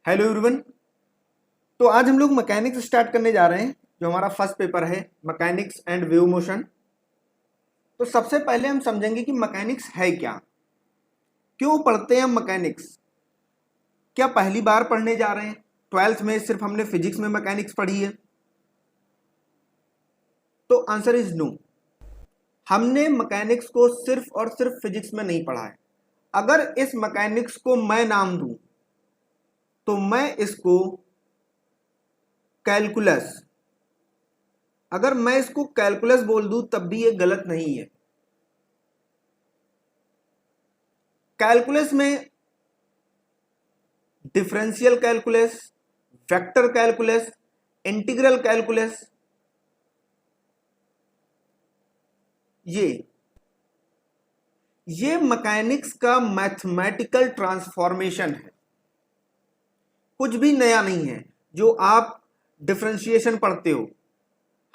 Hello everyone. तो आज हम लोग मैकेनिक्स स्टार्ट करने जा रहे हैं, जो हमारा फर्स्ट पेपर है मैकेनिक्स एंड वेव मोशन। तो सबसे पहले हम समझेंगे कि मैकेनिक्स है क्या, क्यों पढ़ते हैं हम मैकेनिक्स। क्या पहली बार पढ़ने जा रहे हैं? ट्वेल्थ में सिर्फ हमने फिजिक्स में मैकेनिक्स पढ़ी है। तो आंसर इज नो। हमने मैकेनिक्स को सिर्फ और सिर्फ फिजिक्स में नहीं पढ़ा है। अगर इस मैकेनिक्स को मैं नाम दूं तो मैं इसको कैलकुलस, अगर मैं इसको कैलकुलस बोल दूं तब भी ये गलत नहीं है। कैलकुलस में differential calculus, vector calculus, integral calculus, ये मैकेनिक्स का मैथमेटिकल ट्रांसफॉर्मेशन है, कुछ भी नया नहीं है। जो आप डिफरेंशिएशन पढ़ते हो,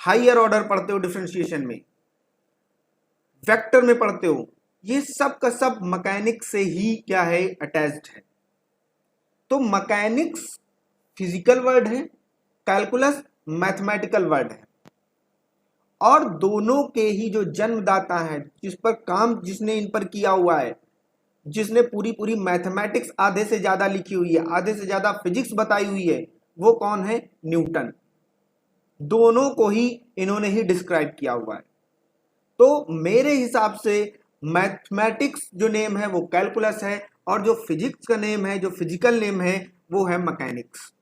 हायर ऑर्डर पढ़ते हो, डिफरेंशिएशन में, वेक्टर में पढ़ते हो, ये सब का सब मैकेनिक्स से ही क्या है, अटैच्ड है। तो मैकेनिक्स फिजिकल वर्ड है, कैलकुलस मैथमेटिकल वर्ड है, और दोनों के ही जो जन्मदाता है, जिस पर काम जिसने इन पर किया हुआ है, जिसने पूरी पूरी मैथमेटिक्स आधे से ज्यादा लिखी हुई है, आधे से ज्यादा फिजिक्स बताई हुई है, वो कौन है? न्यूटन। दोनों को ही इन्होंने ही डिस्क्राइब किया हुआ है। तो मेरे हिसाब से मैथमेटिक्स जो नेम है वो कैलकुलस है, और जो फिजिक्स का नेम है, जो फिजिकल नेम है, वो है मैकेनिक्स।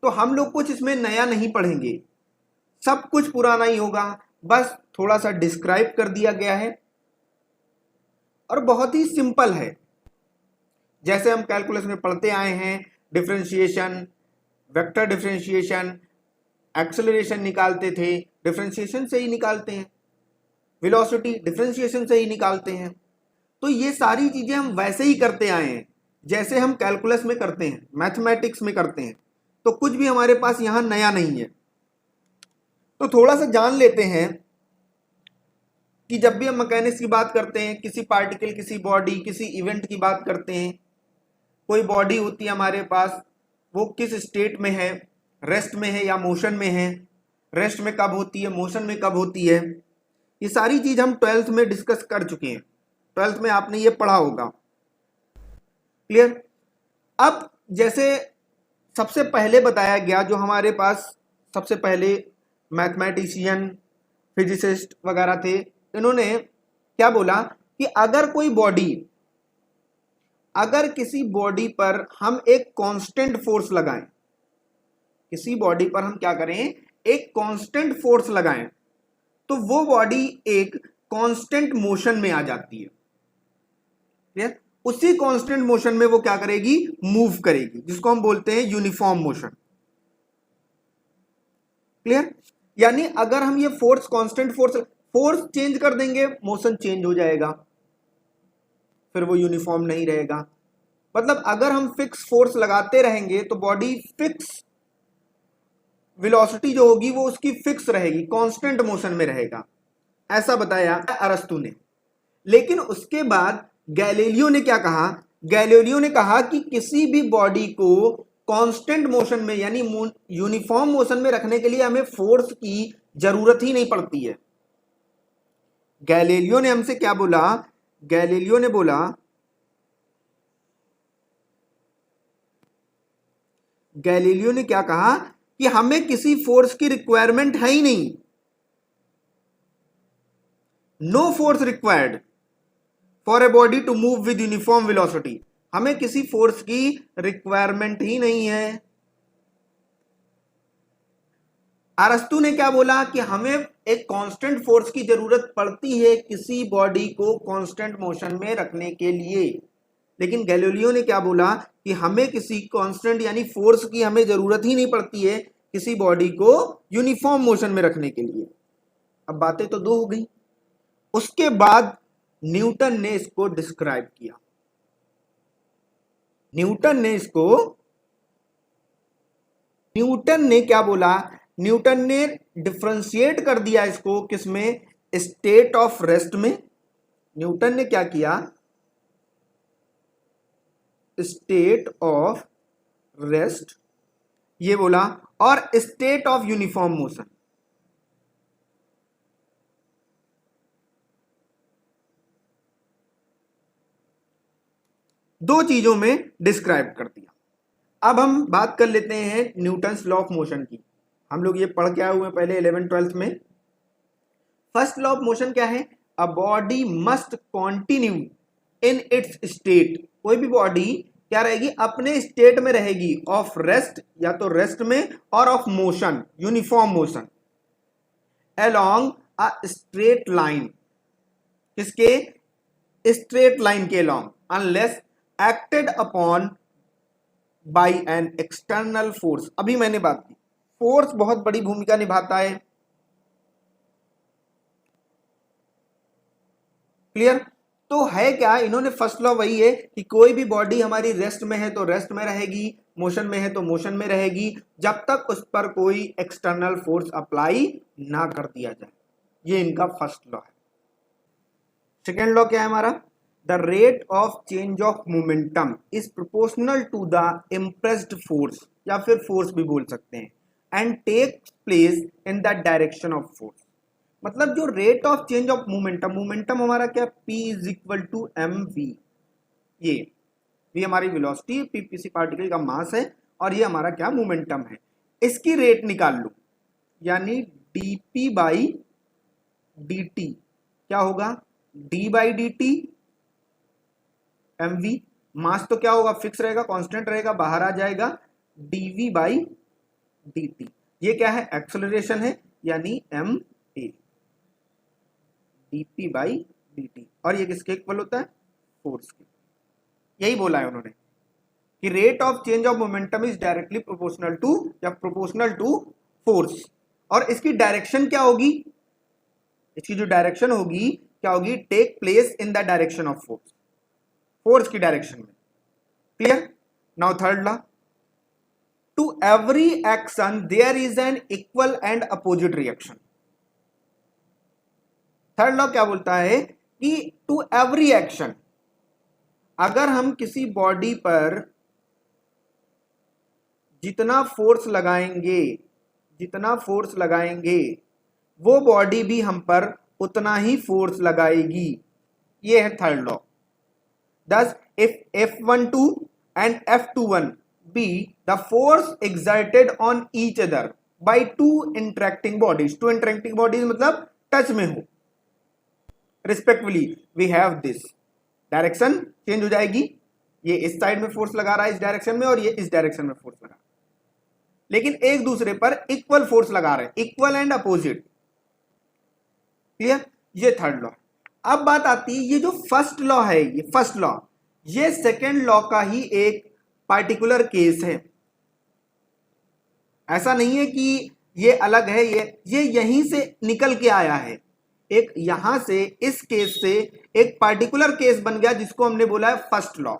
तो हम लोग कुछ इसमें नया नहीं पढ़ेंगे, सब कुछ पुराना ही होगा, बस थोड़ा सा डिस्क्राइब कर दिया गया है, और बहुत ही सिंपल है। जैसे हम कैलकुलस में पढ़ते आए हैं, डिफरेंशिएशन, वेक्टर डिफरेंशिएशन, एक्सेलरेशन निकालते थे, डिफरेंशिएशन से ही निकालते हैं, वेलोसिटी डिफरेंशिएशन से ही निकालते हैं। तो ये सारी चीजें हम वैसे ही करते आए हैं जैसे हम कैलकुलस में करते हैं, मैथमेटिक्स में करते हैं। तो कुछ भी हमारे पास यहां नया नहीं है। तो थोड़ा सा जान लेते हैं कि जब भी हम मैकेनिक्स की बात करते हैं, किसी पार्टिकल, किसी बॉडी, किसी इवेंट की बात करते हैं, कोई बॉडी होती है हमारे पास, वो किस स्टेट में है, रेस्ट में है या मोशन में है, रेस्ट में कब होती है, मोशन में कब होती है, ये सारी चीज हम ट्वेल्थ में डिस्कस कर चुके हैं। ट्वेल्थ में आपने ये पढ़ा होगा। क्लियर? अब जैसे सबसे पहले बताया गया, जो हमारे पास सबसे पहले मैथमेटिशियन, फिजिसिस्ट वगैरह थे, इन्होंने क्या बोला कि अगर किसी बॉडी पर हम एक कांस्टेंट फोर्स लगाएं, किसी बॉडी पर हम क्या करें, एक कांस्टेंट फोर्स लगाएं, तो वो बॉडी एक कांस्टेंट मोशन में आ जाती है। क्लियर? उसी कांस्टेंट मोशन में वो क्या करेगी, मूव करेगी, जिसको हम बोलते हैं यूनिफॉर्म मोशन। क्लियर? यानी अगर हम ये फोर्स, कांस्टेंट फोर्स चेंज कर देंगे, मोशन चेंज हो जाएगा, फिर वो यूनिफॉर्म नहीं रहेगा। मतलब अगर हम फिक्स फोर्स लगाते रहेंगे तो बॉडी फिक्स, वेलोसिटी जो होगी वो उसकी फिक्स रहेगी, कांस्टेंट मोशन में रहेगा, ऐसा बताया अरस्तु ने। लेकिन उसके बाद गैलीलियो ने क्या कहा? गैलीलियो ने कहा कि किसी भी बॉडी को कांस्टेंट मोशन में, यानी यूनिफॉर्म मोशन में रखने के लिए हमें फोर्स की जरूरत ही नहीं पड़ती है। गैलीलियो ने हमसे क्या बोला? गैलीलियो ने बोला, गैलीलियो ने क्या कहा कि हमें किसी फोर्स की रिक्वायरमेंट है ही नहीं, no force required for a body to move with uniform velocity. हमें किसी फोर्स की रिक्वायरमेंट ही नहीं है। अरस्तु ने क्या बोला कि हमें एक कांस्टेंट फोर्स की जरूरत पड़ती है किसी बॉडी को कांस्टेंट मोशन में रखने के लिए। लेकिन गैलीलियो ने क्या बोला कि हमें किसी कांस्टेंट यानी फोर्स की हमें जरूरत ही नहीं पड़ती है किसी बॉडी को यूनिफॉर्म मोशन में रखने के लिए। अब बातें तो दो हो गई। उसके बाद न्यूटन ने इसको डिस्क्राइब किया। न्यूटन ने क्या बोला? न्यूटन ने डिफरेंशिएट कर दिया इसको, किसमें? स्टेट ऑफ रेस्ट में। न्यूटन ने क्या किया? स्टेट ऑफ रेस्ट, ये बोला, और स्टेट ऑफ यूनिफॉर्म मोशन। दो चीजों में डिस्क्राइब कर दिया। अब हम बात कर लेते हैं न्यूटन्स लॉ ऑफ मोशन की। हम लोग ये पढ़ के आए हुए हैं पहले 11th-12th में। फर्स्ट लॉ ऑफ मोशन क्या है? A body must continue in its state. कोई भी बॉडी क्या रहेगी? अपने स्टेट में रहेगी ऑफ रेस्ट, या तो रेस्ट में, और of motion, uniform motion, along a straight line. किसके? स्ट्रेट लाइन के along, unless acted upon by an external force. अभी मैंने बात की, फोर्स बहुत बड़ी भूमिका निभाता है। क्लियर? तो है क्या? इन्होंने फर्स्ट लॉ वही है कि कोई भी बॉडी हमारी रेस्ट में है तो रेस्ट में रहेगी, मोशन में है तो मोशन में रहेगी, जब तक उस पर कोई एक्सटर्नल फोर्स अप्लाई ना कर दिया जाए। ये इनका फर्स्ट लॉ है। सेकेंड लॉ क्या है हमारा? The rate of change of momentum is proportional to the impressed force, या फिर फोर्स भी बोल सकते हैं, and takes place in the direction of force. मतलब जो rate of change of momentum, momentum हमारा क्या? P is equal to M V. ये V हमारी वेलोसिटी, P किसी पार्टिकल का मास है, और ये हमारा क्या? मोमेंटम है। इसकी रेट निकाल लो, यानी dP बाई dt क्या होगा? d by D T M V. Mass तो क्या होगा? फिक्स रहेगा, कांस्टेंट रहेगा, बाहर आ जाएगा, dV बाई dt। ये क्या है? एक्सेलरेशन है, यानी M A, dP by dt। और ये किसके इक्वल होता है? फोर्स के। यही बोला है उन्होंने कि rate of change of momentum is directly proportional to, या प्रोपोर्शनल टू फोर्स। और इसकी डायरेक्शन क्या होगी? इसकी जो डायरेक्शन होगी क्या होगी? Take place in the direction of force, force की डायरेक्शन में। Clear? Now third law, to every action there is an equal and opposite reaction. Third law क्या बोलता है कि टू एवरी एक्शन, अगर हम किसी बॉडी पर जितना फोर्स लगाएंगे, जितना फोर्स लगाएंगे, वो बॉडी भी हम पर उतना ही फोर्स लगाएगी। ये है third law. Thus, if F12 and F21 be the force exerted on each other by two interacting bodies, two interacting bodies मतलब टच में हो, respectively, we have this, direction change हो जाएगी। ये इस साइड में फोर्स लगा रहा है इस डायरेक्शन में, और ये इस डायरेक्शन में फोर्स लगा रहा है, लेकिन एक दूसरे पर इक्वल फोर्स लगा रहे हैं, इक्वल एंड अपोजिट। क्लियर? ये थर्ड लॉ। अब बात आती है, ये जो फर्स्ट लॉ है, ये फर्स्ट लॉ, ये सेकेंड लॉ का ही एक पार्टिकुलर केस है। ऐसा नहीं है कि ये अलग है, ये यहीं से निकल के आया है, एक यहां से, इस केस से एक पार्टिकुलर केस बन गया, जिसको हमने बोला है फर्स्ट लॉ।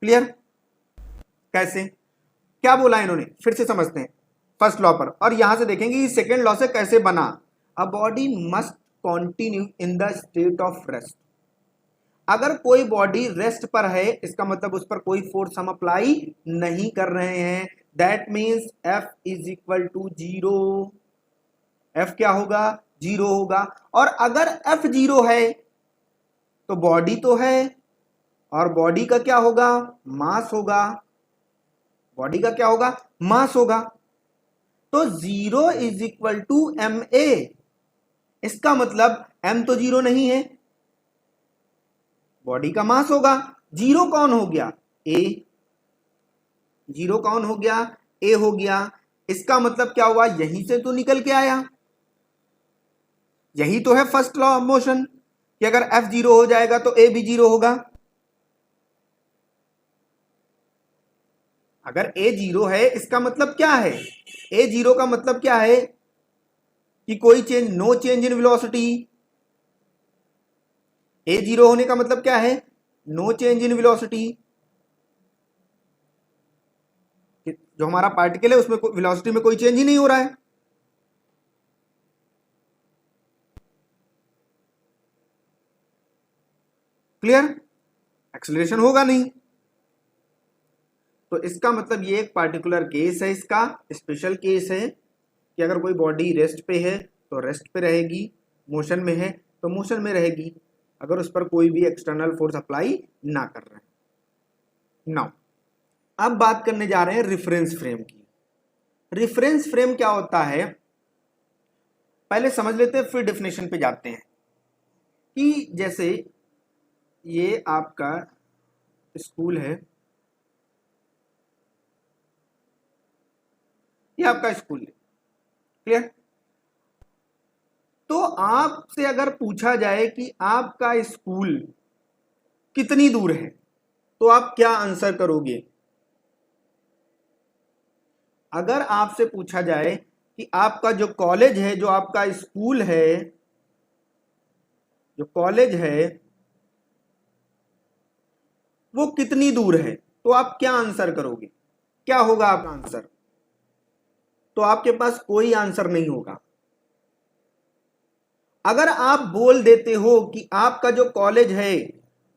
क्लियर? कैसे, क्या बोला इन्होंने, फिर से समझते हैं फर्स्ट लॉ पर, और यहां से देखेंगे सेकेंड लॉ से कैसे बना। A body must continue in the state of rest. अगर कोई बॉडी रेस्ट पर है, इसका मतलब उस पर कोई फोर्स हम अप्लाई नहीं कर रहे हैं, that means F is equal to 0। F क्या होगा? 0 होगा। और अगर F 0 है तो बॉडी तो है, और बॉडी का क्या होगा? मास होगा। बॉडी का क्या होगा? मास होगा। तो 0 is equal to M A. इसका मतलब m तो 0 नहीं है, बॉडी का मास होगा। 0 कौन हो गया? A। 0 कौन हो गया? A हो गया। इसका मतलब क्या हुआ? यहीं से तो निकल के आया, यही तो है फर्स्ट लॉ ऑफ मोशन कि अगर F 0 हो जाएगा तो A भी 0 होगा। अगर A 0 है, इसका मतलब क्या है? A 0 का मतलब क्या है कि कोई change, no change in velocity. A 0 होने का मतलब क्या है? No change in velocity. जो हमारा पार्टिकल है उसमें वेलोसिटी में कोई चेंज ही नहीं हो रहा है। क्लियर? एक्सेलरेशन होगा नहीं। तो इसका मतलब ये एक पार्टिकुलर केस है, इसका स्पेशल केस है कि अगर कोई बॉडी रेस्ट पे है तो रेस्ट पे रहेगी, मोशन में है तो मोशन में रहेगी, अगर उस पर कोई भी एक्सटर्नल फोर्स अप्लाई ना कर रहे हैं। नाउ अब बात करने जा रहे हैं रेफरेंस फ्रेम की। रेफरेंस फ्रेम क्या होता है पहले समझ लेते हैं, फिर डेफिनेशन पे जाते हैं। कि जैसे ये आपका स्कूल है, ये आपका स्कूल है, क्लियर? तो आपसे अगर पूछा जाए कि आपका स्कूल कितनी दूर है तो आप क्या आंसर करोगे? अगर आपसे पूछा जाए कि आपका जो कॉलेज है, जो आपका स्कूल है, जो कॉलेज है वो कितनी दूर है तो आप क्या आंसर करोगे? क्या होगा आपका आंसर? तो आपके पास कोई आंसर नहीं होगा। अगर आप बोल देते हो कि आपका जो कॉलेज है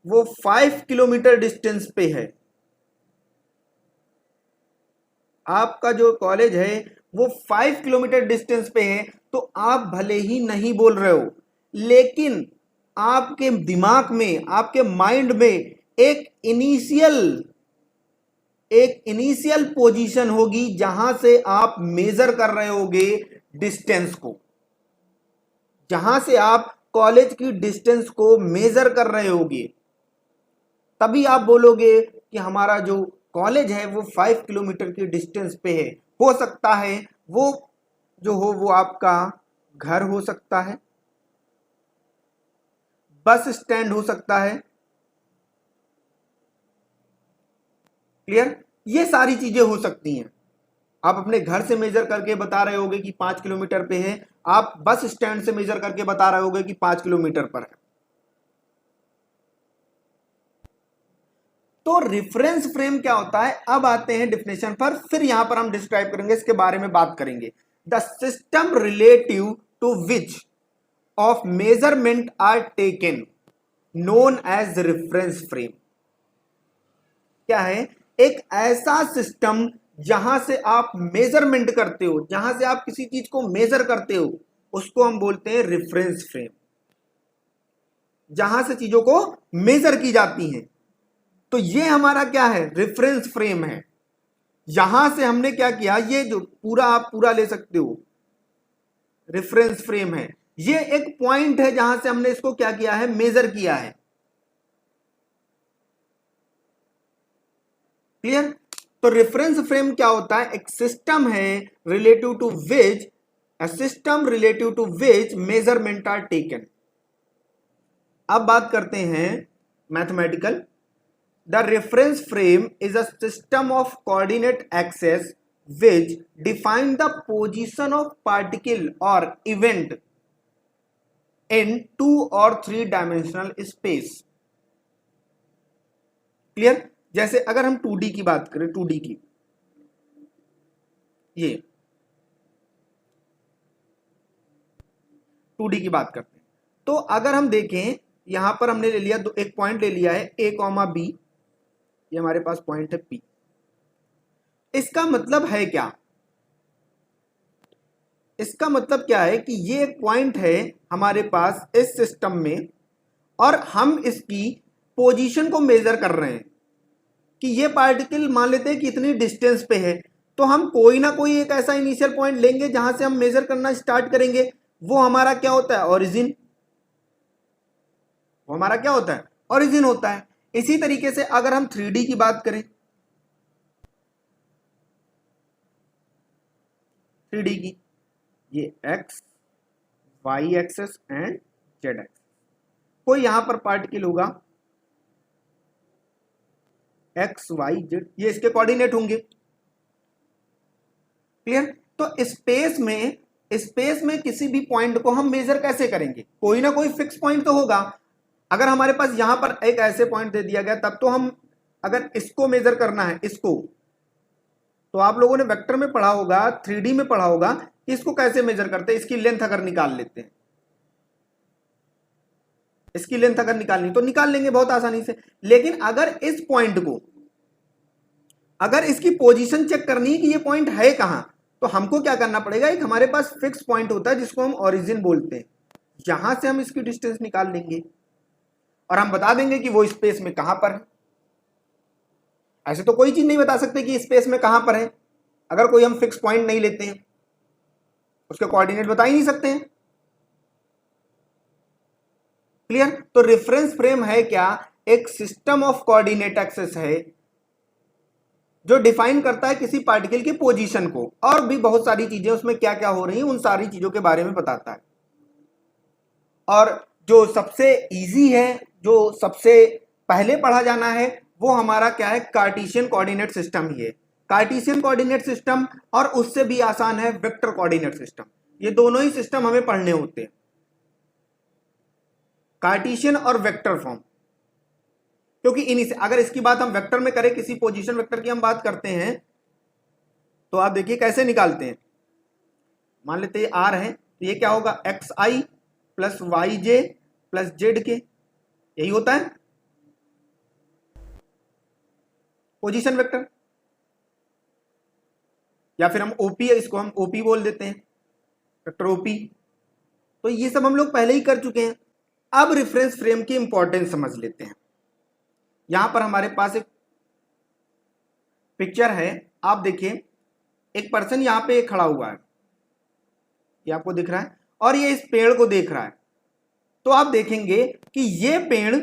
वो 5 किलोमीटर डिस्टेंस पे है, आपका जो कॉलेज है वो 5 किलोमीटर डिस्टेंस पे है, तो आप भले ही नहीं बोल रहे हो, लेकिन आपके दिमाग में, आपके माइंड में एक इनिशियल पोजीशन होगी जहां से आप मेजर कर रहे होगे डिस्टेंस को, जहां से आप कॉलेज की डिस्टेंस को मेजर कर रहे होगे, तभी आप बोलोगे कि हमारा जो कॉलेज है वो 5 किलोमीटर की डिस्टेंस पे है। हो सकता है वो जो हो वो आपका घर हो सकता है, बस स्टैंड हो सकता है, क्लियर? ये सारी चीजें हो सकती हैं। आप अपने घर से मेजर करके बता रहे होगे कि 5 किलोमीटर पे है, आप बस स्टैंड से मेजर करके बता रहे होगे कि 5 किलोमीटर पर है। तो रेफरेंस फ्रेम क्या होता है? अब आते हैं डेफिनेशन पर, फिर यहां पर हम डिस्क्राइब करेंगे, इसके बारे में बात करेंगे। The system relative to which of measurement are taken known as reference frame. क्या है? एक ऐसा सिस्टम जहां से आप मेजरमेंट करते हो, जहां से आप किसी चीज को मेजर करते हो, उसको हम बोलते हैं रेफरेंस फ्रेम। जहां से चीजों को मेजर की जाती हैं, तो ये हमारा क्या है? रेफरेंस फ्रेम है। यहां से हमने क्या किया, ये जो पूरा आप पूरा ले सकते हो, रेफरेंस फ्रेम है। ये एक पॉइंट है जहां से हमने इसको क्या किया है? मेजर किया है। क्लियर? तो रेफरेंस फ्रेम क्या होता है? एक सिस्टम है relative to which, a system relative to which measurement are taken। अब बात करते हैं mathematical. The reference frame is a system of coordinate axes which define the position of particle or event in 2 or 3 dimensional space। Clear? जैसे अगर हम 2D की बात करें, 2D की, ये 2D की बात करते हैं, तो अगर हम देखें यहां पर हमने ले लिया, एक पॉइंट ले लिया है A, B, ये हमारे पास पॉइंट है P। इसका मतलब है क्या? इसका मतलब क्या है कि ये एक पॉइंट है हमारे पास इस सिस्टम में, और हम इसकी पोजीशन को मेजर कर रहे हैं कि ये पार्टिकल मान लेते हैं कि इतनी डिस्टेंस पे है, तो हम कोई ना कोई एक ऐसा इनिशियल पॉइंट लेंगे जहां से हम मेजर करना स्टार्ट करेंगे। वो हमारा क्या होता है? ओरिजिन। वो हमारा क्या होता है? ओरिजिन होता है। इसी तरीके से अगर हम 3D की बात करें, 3D की, ये X Y axes and Z axes, कोई यहां पर पार्टिकल होगा एक्स वाई जेड, ये इसके कोऑर्डिनेट होंगे। क्लियर? तो स्पेस में किसी भी पॉइंट को हम मेजर कैसे करेंगे? कोई ना कोई फिक्स पॉइंट तो होगा। अगर हमारे पास यहां पर एक ऐसे पॉइंट दे दिया गया, तब तो हम अगर इसको मेजर करना है, इसको, तो आप लोगों ने वेक्टर में पढ़ा होगा, 3D में पढ़ा होगा कि इसको कैसे मेजर करते हैं। इसकी लेंथ अगर निकाल लेते हैं, इसकी लेंथ अगर निकालनी तो निकाल लेंगे बहुत आसानी से। लेकिन अगर इस पॉइंट को, अगर इसकी पोजीशन चेक करनी है कि ये पॉइंट है कहां, तो हमको क्या करना पड़ेगा, एक हमारे पास फिक्स पॉइंट होता है जिसको हम ओरिजिन बोलते हैं, यहां से हम इसकी डिस्टेंस निकाल लेंगे और हम बता देंगे कि वो स्पेस में कहां पर है। ऐसे तो कोई चीज नहीं बता सकते कि स्पेस में कहां पर है, अगर कोई हम फिक्स पॉइंट नहीं लेते हैं, उसके कोऑर्डिनेट बता ही नहीं सकते हैं। क्लियर? तो रेफरेंस फ्रेम है क्या, एक सिस्टम ऑफ कोऑर्डिनेट एक्सेस है जो डिफाइन करता है किसी पार्टिकल की पोजीशन को, और भी बहुत सारी चीजें उसमें क्या क्या हो रही हैं उन सारी चीजों के बारे में बताता है। और जो सबसे इजी है, जो सबसे पहले पढ़ा जाना है, वो हमारा क्या है, कार्टेशियन कोऑर्डिनेट सिस्टम ही है। कार्टेशियन कोऑर्डिनेट सिस्टम, और उससे भी आसान है वेक्टर कोऑर्डिनेट सिस्टम। ये दोनों ही सिस्टम हमें पढ़ने होते हैं, कार्टेशियन और वेक्टर फॉर्म। क्योंकि इन्हीं से, अगर इसकी बात हम वेक्टर में करें, किसी पोजीशन वेक्टर की हम बात करते हैं, तो आप देखिए कैसे निकालते हैं। मान लेते हैं आर है, तो ये क्या होगा, एक्स आई प्लस वाई जे प्लस जेड के, यही होता है पोजीशन वेक्टर। या फिर हम ओपी है, इसको हम ओपी बोल देते हैं, वेक्टर ओपी। तो ये सब हम लोग पहले ही कर चुके हैं। अब रेफरेंस फ्रेम की इंपॉर्टेंस समझ लेते हैं। यहां पर हमारे पास एक पिक्चर है, आप देखिए, एक पर्सन यहां पे खड़ा हुआ है, ये आपको दिख रहा है, और ये इस पेड़ को देख रहा है। तो आप देखेंगे कि ये पेड़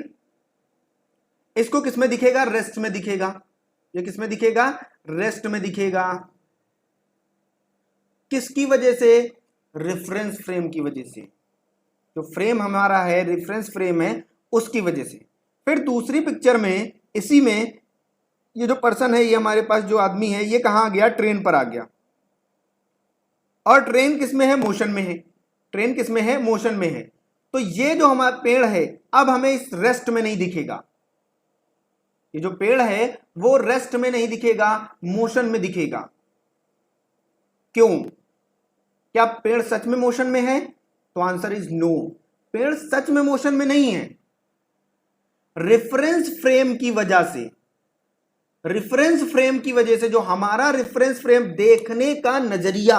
इसको किसमें दिखेगा, रेस्ट में दिखेगा। ये किसमें दिखेगा, रेस्ट में दिखेगा। किसकी वजह से, रेफरेंस फ्रेम की वजह से। जो फ्रेम हमारा है, रेफरेंस फ्रेम है, उसकी वजह से। फिर दूसरी पिक्चर में, इसी में, ये जो पर्सन है, ये हमारे पास जो आदमी है, ये कहां आ गया, ट्रेन पर आ गया। और ट्रेन किसमें है, मोशन में है। ट्रेन किसमें है, मोशन में है। तो ये जो हमारा पेड़ है, अब हमें इस रेस्ट में नहीं दिखेगा। ये जो पेड़ है वो रेस्ट में नहीं दिखेगा, मोशन में दिखेगा। क्यों? क्या पेड़ सच में मोशन में है? तो आंसर इज नो, पेड़ सच में मोशन में नहीं है। रेफरेंस फ्रेम की वजह से, रेफरेंस फ्रेम की वजह से, जो हमारा रेफरेंस फ्रेम देखने का नजरिया,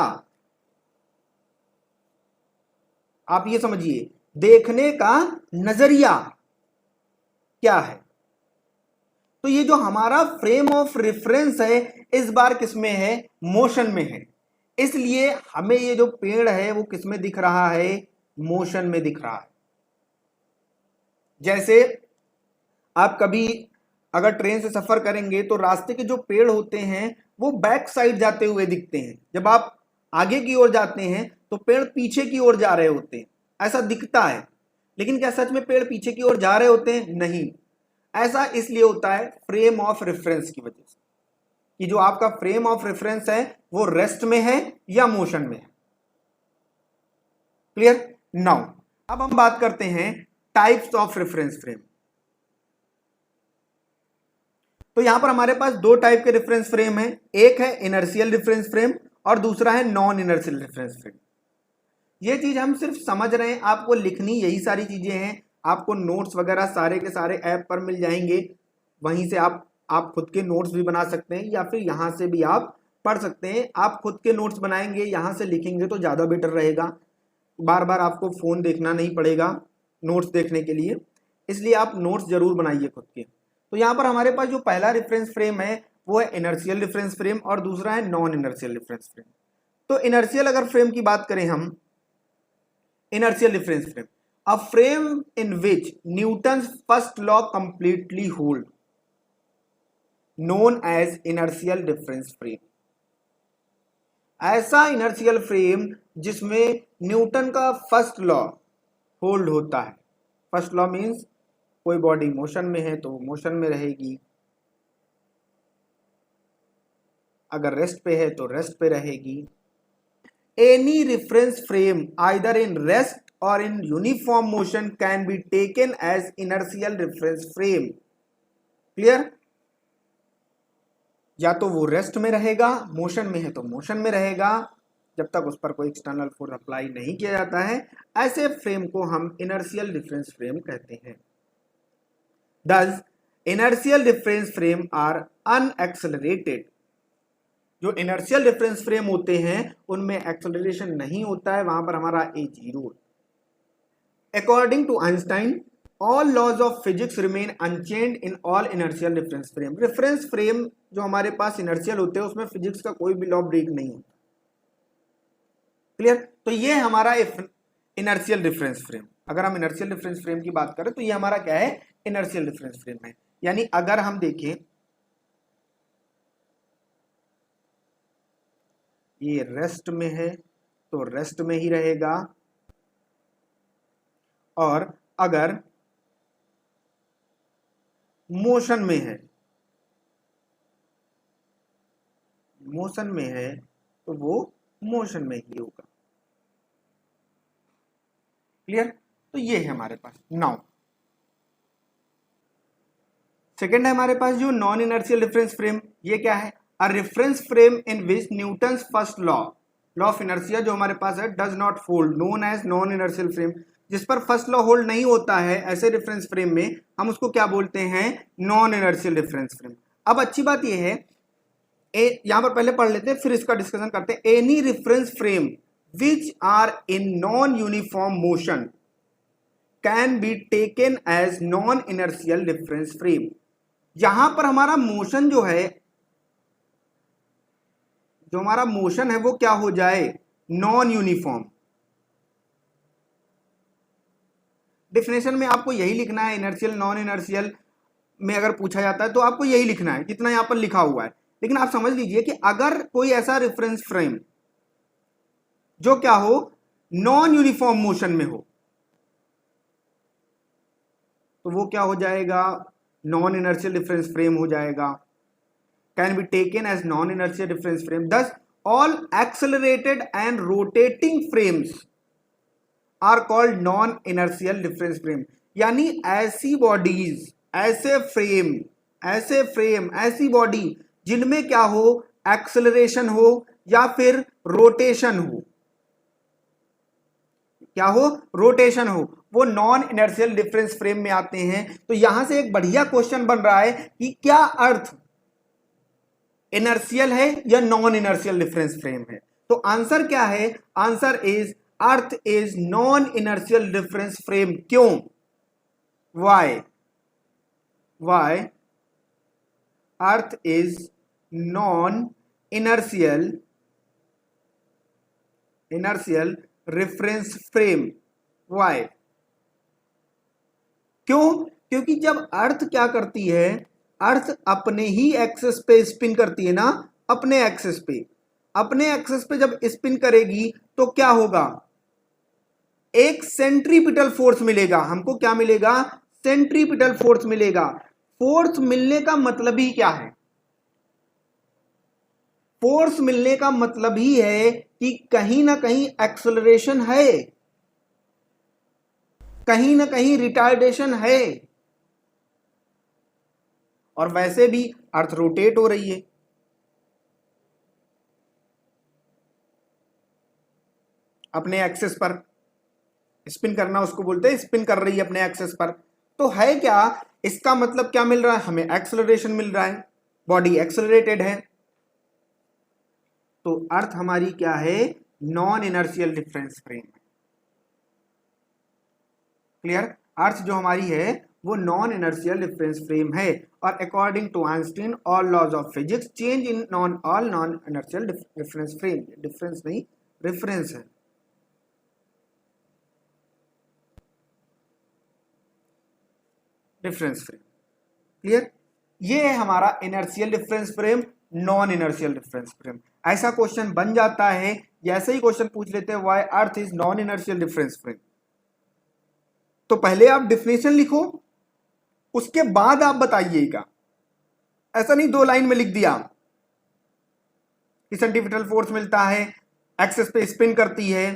आप ये समझिए, देखने का नजरिया क्या है। तो ये जो हमारा फ्रेम ऑफ रेफरेंस है, इस बार किसमें है, मोशन में है। इसलिए हमें ये जो पेड़ है वो किसमें दिख रहा है, मोशन में दिख रहा है। जैसे आप कभी अगर ट्रेन से सफर करेंगे तो रास्ते के जो पेड़ होते हैं वो बैक साइड जाते हुए दिखते हैं। जब आप आगे की ओर जाते हैं तो पेड़ पीछे की ओर जा रहे होते हैं, ऐसा दिखता है। लेकिन क्या सच में पेड़ पीछे की ओर जा रहे होते हैं? नहीं। ऐसा इसलिए होता है फ्रेम ऑफ रेफरेंस की वजह से, कि जो आपका फ्रेम ऑफ रेफरेंस है वो रेस्ट में है या मोशन में है। क्लियर? नाउ अब हम बात करते हैं टाइप्स ऑफ रेफरेंस फ्रेम। तो यहां पर हमारे पास दो टाइप के रेफरेंस फ्रेम है, एक है इनर्शियल रेफरेंस फ्रेम और दूसरा है नॉन इनर्शियल रेफरेंस फ्रेम। ये चीज हम सिर्फ समझ रहे हैं, आपको लिखनी यही सारी चीजें हैं। आपको नोट्स वगैरह सारे के सारे ऐप पर मिल जाएंगे, वहीं से आप खुद के नोट्स भी बना सकते हैं या फिर यहां से भी आप पढ़ सकते हैं। आप खुद के नोट्स बनाएंगे, यहां से लिखेंगे तो ज़्यादा बेटर रहेगा, बार बार आपको फ़ोन देखना नहीं पड़ेगा नोट्स देखने के लिए। इसलिए आप नोट्स जरूर बनाइए खुद के। तो यहाँ पर हमारे पास जो पहला रेफरेंस फ्रेम है वो है इनर्शियल रेफरेंस फ्रेम और दूसरा है नॉन इनर्शियल रेफरेंस फ्रेम। तो इनर्शियल अगर फ्रेम की बात करें हम, inertial reference frame, a frame in which Newton's first law completely hold, known as inertial reference frame. ऐसा इनर्शियल फ्रेम जिसमें न्यूटन का फर्स्ट लॉ होल्ड होता है। फर्स्ट लॉ मीन्स कोई बॉडी मोशन में है तो मोशन में रहेगी, अगर रेस्ट पे है तो रेस्ट पे रहेगी। Any reference frame either in rest or in uniform motion can be taken as inertial reference frame. Clear? या तो वो रेस्ट में रहेगा, मोशन में है तो मोशन में रहेगा, जब तक उस पर कोई एक्सटर्नल फोर्स अप्लाई नहीं किया जाता है, ऐसे फ्रेम को हम इनर्शियल रिफरेंस फ्रेम कहते हैं। Thus, inertial reference frame are unaccelerated। जो इनर्शियल रेफरेंस फ्रेम होते हैं उनमें एक्सेलरेशन नहीं होता है, वहां पर हमारा A zero. According to Einstein, all laws of physics remain unchanged in all inertial reference frame. Reference frame जो हमारे पास इनर्शियल होते हैं उसमें फिजिक्स का कोई भी लॉ ब्रेक नहीं होता। क्लियर? तो ये हमारा इनर्शियल रेफरेंस फ्रेम। अगर हम इनर्शियल रेफरेंस फ्रेम की बात करें तो ये हमारा क्या है, इनर्शियल रेफरेंस फ्रेम है। यानी अगर हम देखें ये रेस्ट में है तो रेस्ट में ही रहेगा, और अगर मोशन में है, मोशन में है तो वो मोशन में ही होगा। क्लियर? तो ये है हमारे पास। नाउ सेकेंड है हमारे पास जो नॉन इनर्शियल रेफरेंस फ्रेम। ये क्या है? A reference frame in which Newton's first law of inertia जो हमारे पास है does not hold, known as non inertial frame. जिस पर फर्स्ट लॉ होल्ड नहीं होता है ऐसे रेफरेंस फ्रेम में हम उसको क्या बोलते हैं, नॉन इनर्शियल रेफरेंस फ्रेम। अब अच्छी बात यह है, यहां पर पहले पढ़ लेते हैं फिर इसका डिस्कशन करते हैं। Any reference frame which are in non uniform motion can be taken as non inertial reference frame. यहां पर हमारा मोशन जो है, जो हमारा मोशन है वो क्या हो जाए, नॉन यूनिफॉर्म। डेफिनेशन में आपको यही लिखना है, इनर्शियल नॉन इनर्शियल में अगर पूछा जाता है तो आपको यही लिखना है जितना यहां पर लिखा हुआ है। लेकिन आप समझ लीजिए कि अगर कोई ऐसा रेफरेंस फ्रेम जो क्या हो, नॉन यूनिफॉर्म मोशन में हो, तो वो क्या हो जाएगा, नॉन इनर्शियल रेफरेंस फ्रेम हो जाएगा। Can be taken as non inertial reference frame. Thus all accelerated and rotating frames are called non inertial reference frame. यानी ऐसी बॉडीज, ऐसे फ्रेम, ऐसी बॉडी जिनमें क्या हो, एक्सेलरेशन हो या फिर रोटेशन हो, क्या हो, रोटेशन हो, वो नॉन इनर्शियल रेफरेंस फ्रेम में आते हैं। तो यहां से एक बढ़िया क्वेश्चन बन रहा है कि क्या अर्थ इनर्शियल है या नॉन इनर्शियल रेफरेंस फ्रेम है। तो आंसर क्या है, answer is earth is non inertial reference frame. क्यों? Why earth is non inertial reference frame. Why? क्यों? क्योंकि जब अर्थ क्या करती है, अर्थ अपने ही एक्सिस पे स्पिन करती है ना, अपने एक्सिस पे जब स्पिन करेगी तो क्या होगा, एक सेंट्रीपिटल फोर्स मिलेगा हमको। क्या मिलेगा, सेंट्रीपिटल फोर्स मिलेगा। फोर्स मिलने का मतलब ही क्या है, फोर्स मिलने का मतलब ही है कि कहीं ना कहीं एक्सेलरेशन है, कहीं ना कहीं रिटार्डेशन है। और वैसे भी अर्थ रोटेट हो रही है, अपने एक्सेस पर स्पिन करना उसको बोलते हैं, स्पिन कर रही है अपने एक्सेस पर। तो है क्या, इसका मतलब क्या मिल रहा है, हमें एक्सेलरेशन मिल रहा है, बॉडी एक्सेलरेटेड है। तो अर्थ हमारी क्या है, non inertial reference frame. Clear? Earth जो हमारी है वो नॉन इनर्शियल रेफरेंस फ्रेम है। और according to Einstein all laws of physics change in all non inertial reference frame. Difference नहीं, रेफरेंस है। Reference frame. क्लियर? ये है हमारा inertial reference frame, non inertial reference frame. ऐसा क्वेश्चन बन जाता है, जैसे ही क्वेश्चन पूछ लेते हैं why Earth is non inertial reference frame, तो पहले आप डिफिनेशन लिखो, उसके बाद आप बताइएगा। ऐसा नहीं 2 लाइन में लिख दिया कि सेंट्रीपिटल फोर्स मिलता है, एक्सेस पे स्पिन करती है।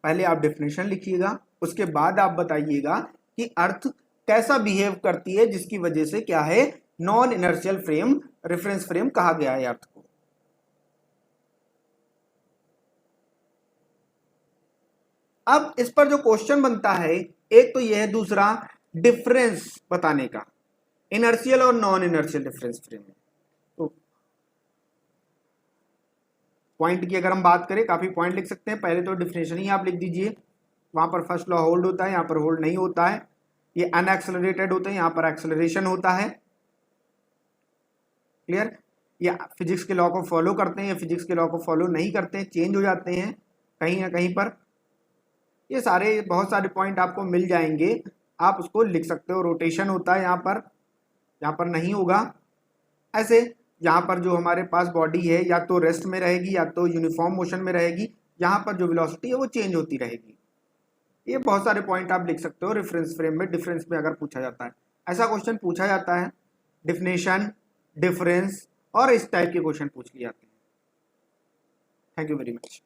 पहले आप डेफिनेशन लिखिएगा, उसके बाद आप बताइएगा कि अर्थ कैसा बिहेव करती है जिसकी वजह से क्या है, non inertial frame, reference frame कहा गया है अर्थ को। अब इस पर जो क्वेश्चन बनता है, एक तो यह है, दूसरा डिफरेंस बताने का, इनर्शियल और नॉन इनर्शियल डिफरेंस फ्रेम में। तो पॉइंट की अगर हम बात करें, काफी पॉइंट लिख सकते हैं। पहले तो डिफिनेशन ही आप लिख दीजिए, वहां पर फर्स्ट लॉ होल्ड होता है, यहां पर होल्ड नहीं होता है। ये अनएक्सेलरेटेड होते हैं, यहां पर एक्सेलरेशन होता है। क्लियर? ये फिजिक्स के लॉ को फॉलो करते हैं या फिजिक्स के लॉ को फॉलो नहीं करते हैं, चेंज हो जाते हैं कहीं ना कहीं पर। ये सारे बहुत सारे पॉइंट आपको मिल जाएंगे, आप उसको लिख सकते हो। रोटेशन होता है यहाँ पर नहीं होगा। ऐसे यहाँ पर जो हमारे पास बॉडी है या तो रेस्ट में रहेगी या तो यूनिफॉर्म मोशन में रहेगी, यहाँ पर जो वेलोसिटी है वो चेंज होती रहेगी। ये बहुत सारे पॉइंट आप लिख सकते हो रेफरेंस फ्रेम में, डिफरेंस में अगर पूछा जाता है, ऐसा क्वेश्चन पूछा जाता है। डिफिनेशन, डिफरेंस और इस टाइप के क्वेश्चन पूछ लिए जाते हैं। Thank you very much.